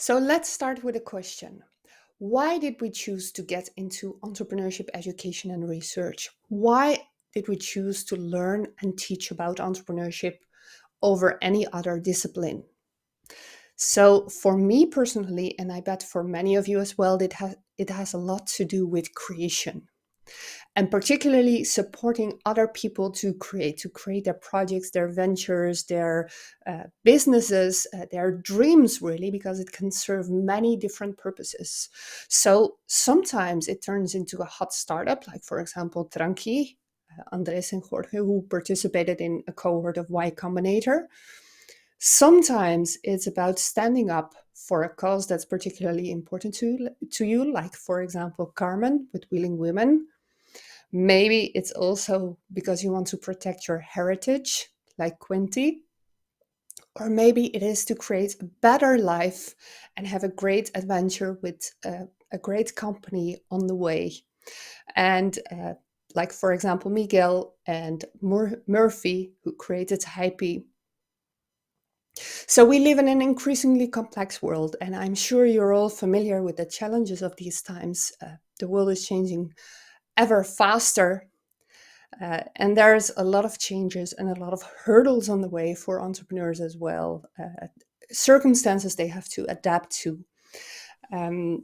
So let's start with a question. Why did we choose to get into entrepreneurship education and research? Why did we choose to learn and teach about entrepreneurship over any other discipline? So, for me personally, and I bet for many of you as well, it has a lot to do with creation, and particularly supporting other people to create their projects, their ventures, their businesses, their dreams, really, because it can serve many different purposes. So sometimes it turns into a hot startup, like, for example, Tranqui, Andres and Jorge, who participated in a cohort of Y Combinator. Sometimes it's about standing up for a cause that's particularly important to you, like, for example, Carmen with Wheeling Women. Maybe it's also because you want to protect your heritage, like Quinty. Or maybe it is to create a better life and have a great adventure with a great company on the way. And like, for example, Miguel and Murphy, who created Hype. So we live in an increasingly complex world, and I'm sure you're all familiar with the challenges of these times. The world is changing ever faster, and there's a lot of changes and a lot of hurdles on the way for entrepreneurs as well, circumstances they have to adapt to. And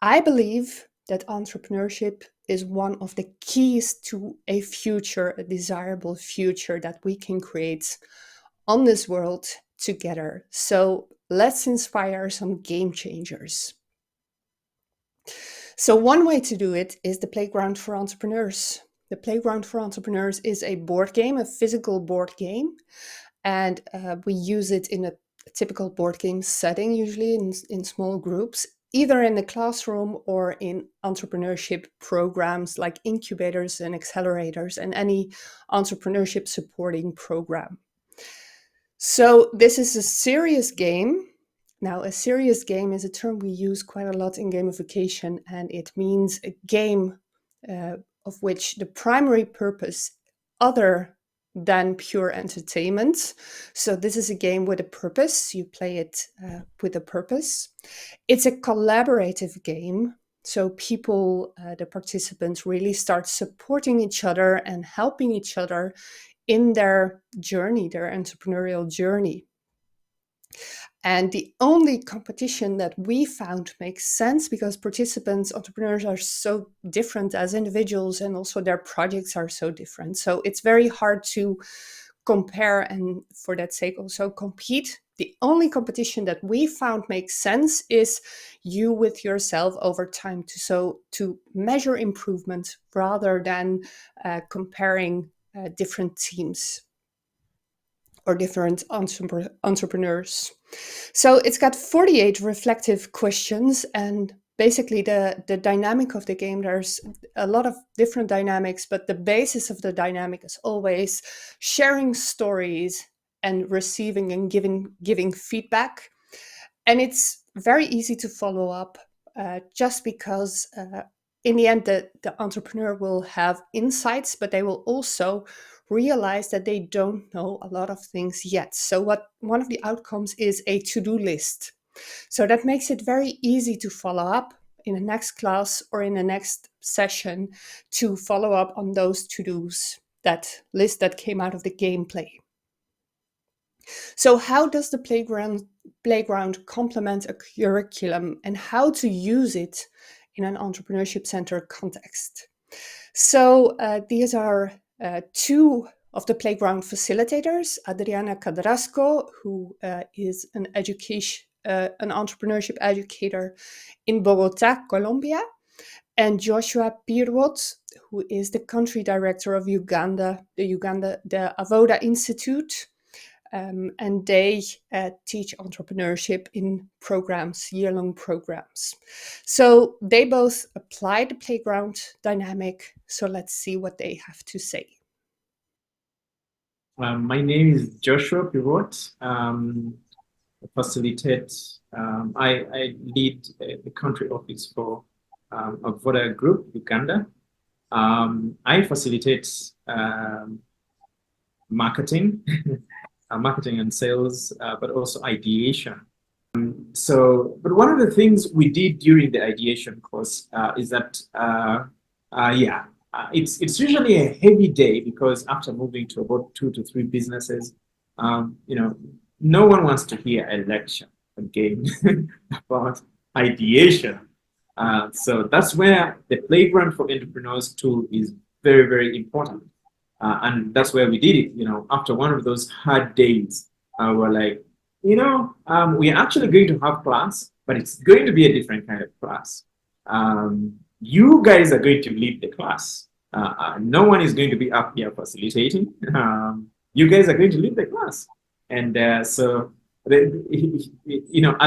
I believe that entrepreneurship is one of the keys to a future, a desirable future that we can create on this world together. So let's inspire some game changers. So one way to do it is the Playground for Entrepreneurs. The Playground for Entrepreneurs is a board game, a physical board game, and we use it in a typical board game setting, usually in small groups, either in the classroom or in entrepreneurship programs like incubators and accelerators and any entrepreneurship supporting program. So this is a serious game. Now, a serious game is a term we use quite a lot in gamification, and it means a game of which the primary purpose, other than pure entertainment. So this is a game with a purpose. You play it with a purpose. It's a collaborative game. So people, the participants, really start supporting each other and helping each other in their journey, their entrepreneurial journey. And the only competition that we found makes sense because participants, entrepreneurs, are so different as individuals, and also their projects are so different. So it's very hard to compare and, for that sake, also compete. The only competition that we found makes sense is you with yourself over time, to measure improvement rather than comparing different teams or different entrepreneurs. So it's got 48 reflective questions, and basically the dynamic of the game, there's a lot of different dynamics, but the basis of the dynamic is always sharing stories and receiving and giving feedback. And it's very easy to follow up, just because in the end the entrepreneur will have insights, but they will also realize that they don't know a lot of things yet. So one of the outcomes is a to-do list. So that makes it very easy to follow up in the next class or in the next session, to follow up on those to-dos, that list that came out of the gameplay. So how does the playground complement a curriculum, and how to use it in an entrepreneurship center context? So these are two of the playground facilitators: Adriana Cadrasco, who is an entrepreneurship educator in Bogota, Colombia, and Joshua Pirwot, who is the country director of the Avoda Institute. And they teach entrepreneurship in programs, year-long programs. So they both apply the playground dynamic. So let's see what they have to say. My name is Joshua Pivot. I lead the country office for Avoda Group, Uganda. I facilitate marketing, marketing and sales, but also ideation So, but one of the things we did during the ideation course is that, yeah, it's usually a heavy day because after moving to about 2 to 3 businesses, you know, no one wants to hear a lecture again about ideation. So that's where the Playground for Entrepreneurs tool is very, very important. And that's where we did it. After one of those hard days, we're like, we are actually going to have class, but it's going to be a different kind of class. You guys are going to lead the class. No one is going to be up here facilitating. You guys are going to lead the class. And so, at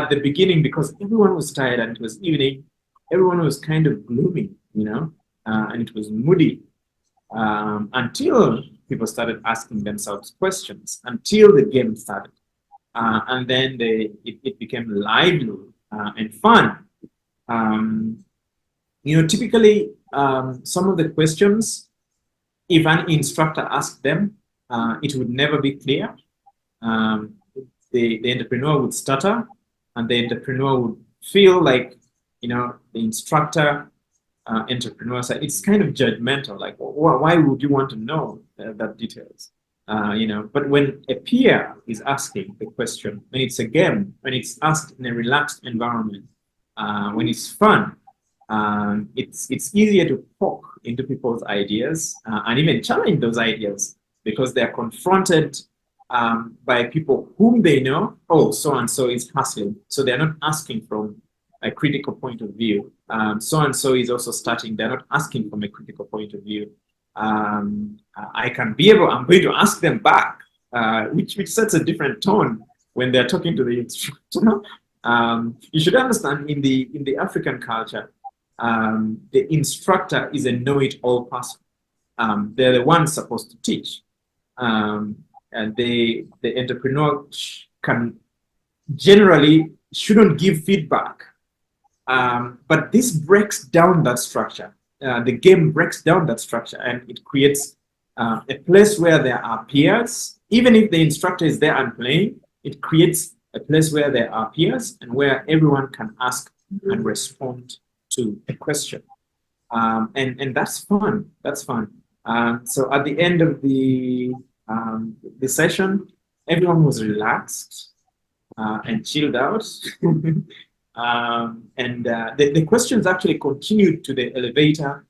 the beginning, because everyone was tired and it was evening, everyone was kind of gloomy, and it was moody until people started asking themselves questions, until the game started. And then it became lively and fun. Typically, some of the questions, if an instructor asked them, it would never be clear. Um, the entrepreneur would stutter, and the entrepreneur would feel like, the instructor, entrepreneur side, it's kind of judgmental. Like, why would you want to know that details? But when a peer is asking the question, when it's a game, when it's asked in a relaxed environment, when it's fun, it's easier to poke into people's ideas and even challenge those ideas because they're confronted by people whom they know. Oh, so and so is hustling, so they're not asking from a critical point of view. So and so is also starting. They're not asking from a critical point of view. I'm going to ask them back, which sets a different tone when they're talking to the instructor. You should understand in the African culture, the instructor is a know-it-all person. They're the ones supposed to teach, and the entrepreneur can generally shouldn't give feedback. But this breaks down that structure. The game breaks down that structure and it creates a place where there are peers. Even if the instructor is there and playing, it creates a place where there are peers and where everyone can ask and respond to a question. And that's fun. That's fun. So at the end of the session, everyone was relaxed and chilled out. And the questions actually continued to the elevator.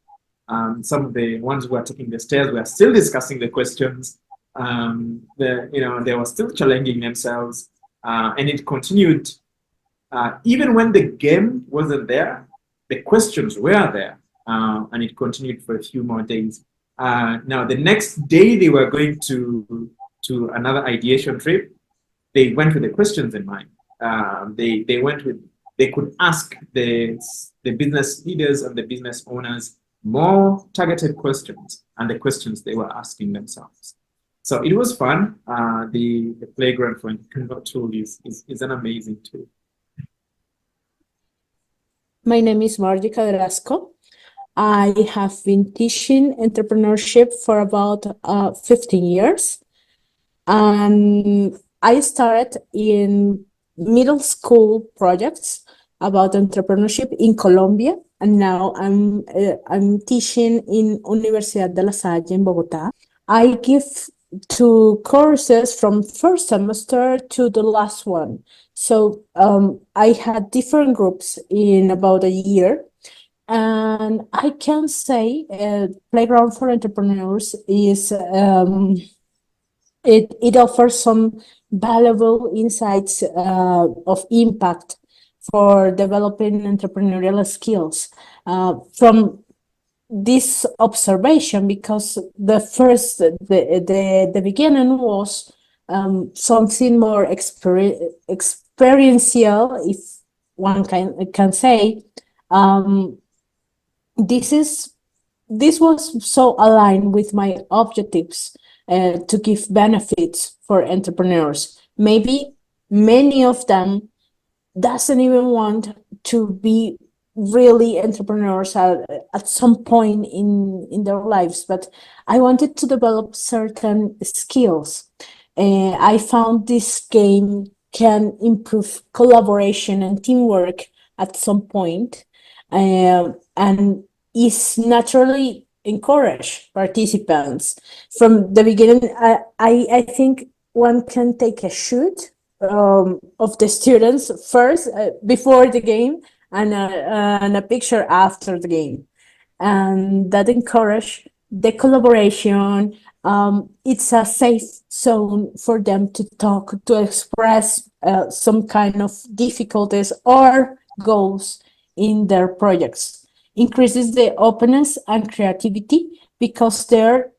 Some of the ones who are taking the stairs were still discussing the questions. They were still challenging themselves, and it continued. Even when the game wasn't there, the questions were there, and it continued for a few more days. Now, the next day they were going to another ideation trip. They went with the questions in mind. They could ask the business leaders and the business owners more targeted questions and the questions they were asking themselves. So it was fun. The Playground for Entrepreneur tool is an amazing tool. My name is Margie Cadrasco. I have been teaching entrepreneurship for about 15 years. I started in middle school projects about entrepreneurship in Colombia, and now I'm teaching in Universidad de La Salle in Bogotá. I give 2 courses from first semester to the last one. So I had different groups in about a year. And I can say Playground for Entrepreneurs is it offers some valuable insights of impact for developing entrepreneurial skills from this observation, because the beginning was something more experiential, if one can say. This was so aligned with my objectives to give benefits for entrepreneurs. Maybe many of them doesn't even want to be really entrepreneurs at some point in their lives, but I wanted to develop certain skills. I found this game can improve collaboration and teamwork at some point, and is naturally encourage participants from the beginning. I think one can take a shoot of the students first, before the game, and a picture after the game, and that encourage the collaboration. It's a safe zone for them to talk, to express some kind of difficulties or goals in their projects. Increases the openness and creativity because they're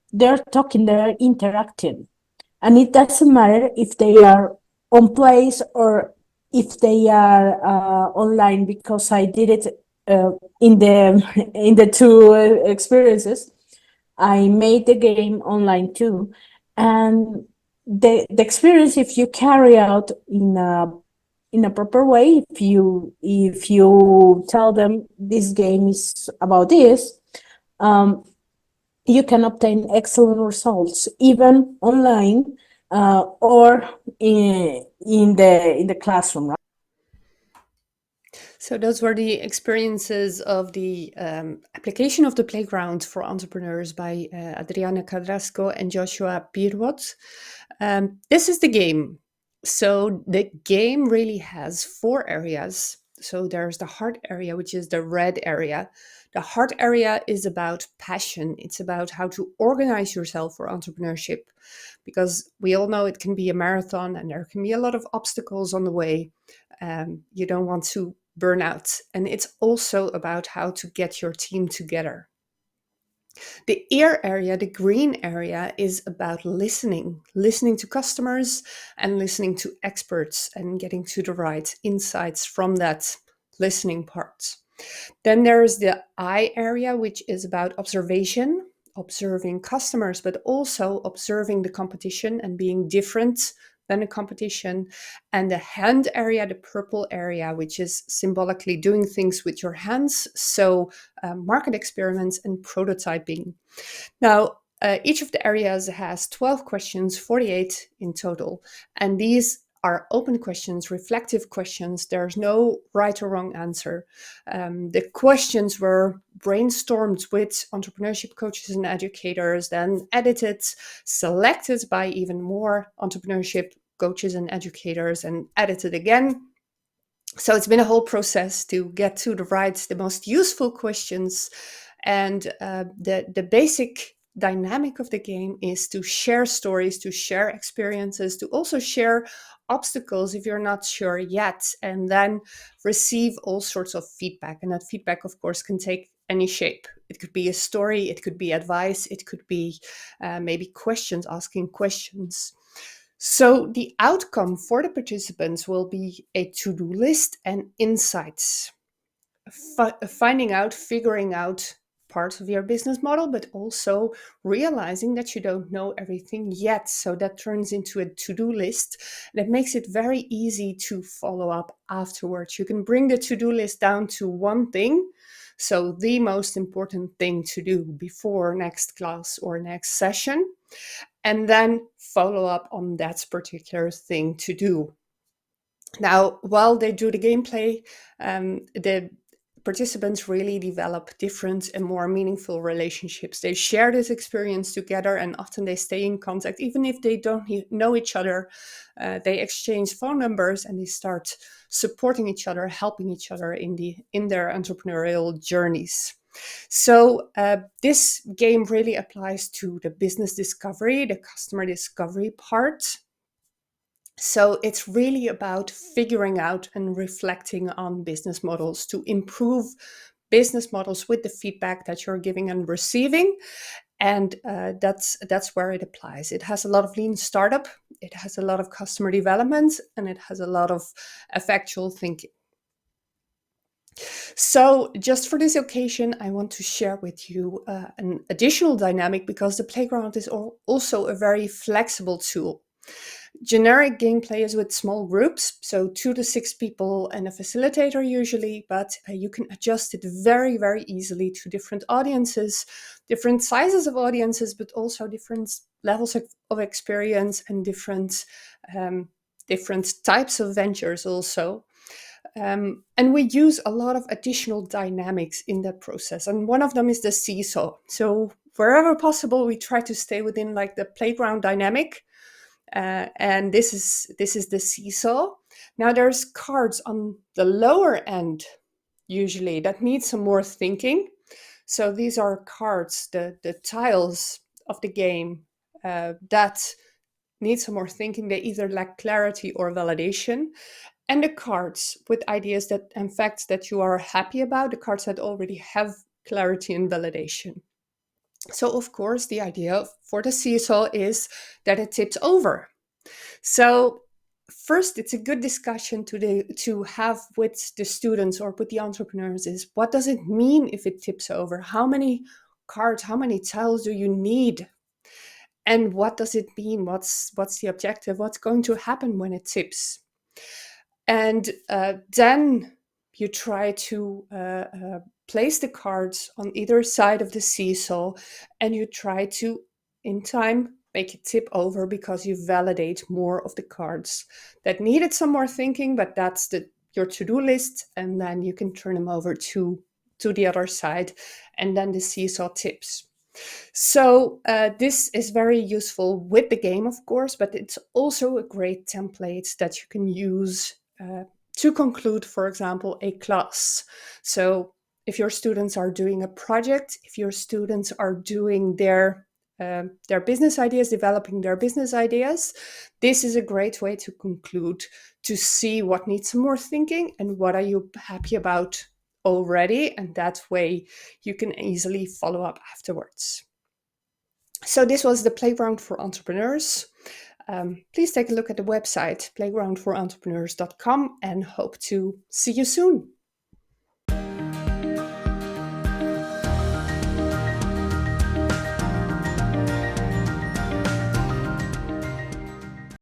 talking, they're interacting, and it doesn't matter if they are on place or if they are online, because I did it in the in the two experiences. I made the game online too, and the experience, if you carry out in a proper way, if you tell them this game is about this, um, you can obtain excellent results even online, or in the classroom, right? So those were the experiences of the application of the playground for entrepreneurs by Adriana Carrasco and Joshua Pirwot. This is the game. So the game really has 4 areas. So there's the heart area, which is the red area. The heart area is about passion. It's about how to organize yourself for entrepreneurship, because we all know it can be a marathon and there can be a lot of obstacles on the way. You don't want to burn out. And it's also about how to get your team together. The ear area, the green area, is about listening to customers and listening to experts and getting to the right insights from that listening part. Then there's the eye area, which is about observation, observing customers, but also observing the competition and being different than the competition. And the hand area, the purple area, which is symbolically doing things with your hands. So market experiments and prototyping. Now, each of the areas has 12 questions, 48 in total. And these are open questions, reflective questions. There's no right or wrong answer. The questions were brainstormed with entrepreneurship coaches and educators, then edited, selected by even more entrepreneurship coaches and educators, and edited again. So it's been a whole process to get to the most useful questions. And the basic dynamic of the game is to share stories, to share experiences, to also share obstacles if you're not sure yet, and then receive all sorts of feedback. And that feedback, of course, can take any shape. It could be a story, it could be advice, it could be maybe questions, asking questions. So the outcome for the participants will be a to-do list and insights, figuring out parts of your business model, but also realizing that you don't know everything yet. So that turns into a to-do list that makes it very easy to follow up afterwards. You can bring the to-do list down to one thing. So the most important thing to do before next class or next session, and then follow up on that particular thing to do. Now, while they do the gameplay, the participants really develop different and more meaningful relationships. They share this experience together, and often they stay in contact, even if they don't know each other. They exchange phone numbers and they start supporting each other, helping each other in their entrepreneurial journeys. So this game really applies to the business discovery, the customer discovery part. So it's really about figuring out and reflecting on business models to improve business models with the feedback that you're giving and receiving. And that's where it applies. It has a lot of lean startup, it has a lot of customer development, and it has a lot of effectual thinking. So just for this occasion, I want to share with you an additional dynamic, because the playground is also a very flexible tool. Generic gameplay is with small groups, so 2 to 6 people and a facilitator usually, but you can adjust it very, very easily to different audiences, different sizes of audiences, but also different levels of experience and different different types of ventures also. And we use a lot of additional dynamics in that process. And one of them is the seesaw. So wherever possible, we try to stay within like the playground dynamic. And this is the seesaw. Now there's cards on the lower end, usually, that need some more thinking. So these are cards, the tiles of the game that need some more thinking. They either lack clarity or validation. And the cards with ideas that and facts that you are happy about, the cards that already have clarity and validation. So of course, the idea for the seesaw is that it tips over. So first, it's a good discussion to have with the students or with the entrepreneurs is, what does it mean if it tips over? How many cards, how many tiles do you need? And what does it mean? What's the objective? What's going to happen when it tips? And then you try to place the cards on either side of the seesaw, and you try to, in time, make it tip over because you validate more of the cards that needed some more thinking, but that's your to-do list, and then you can turn them over to the other side, and then the seesaw tips. So this is very useful with the game, of course, but it's also a great template that you can use to conclude, for example, a class. So if your students are doing a project, if your students are doing their business ideas, developing their business ideas, this is a great way to conclude, to see what needs some more thinking and what are you happy about already, and that way you can easily follow up afterwards. So this was the Playground for Entrepreneurs. Please take a look at the website playgroundforentrepreneurs.com and hope to see you soon.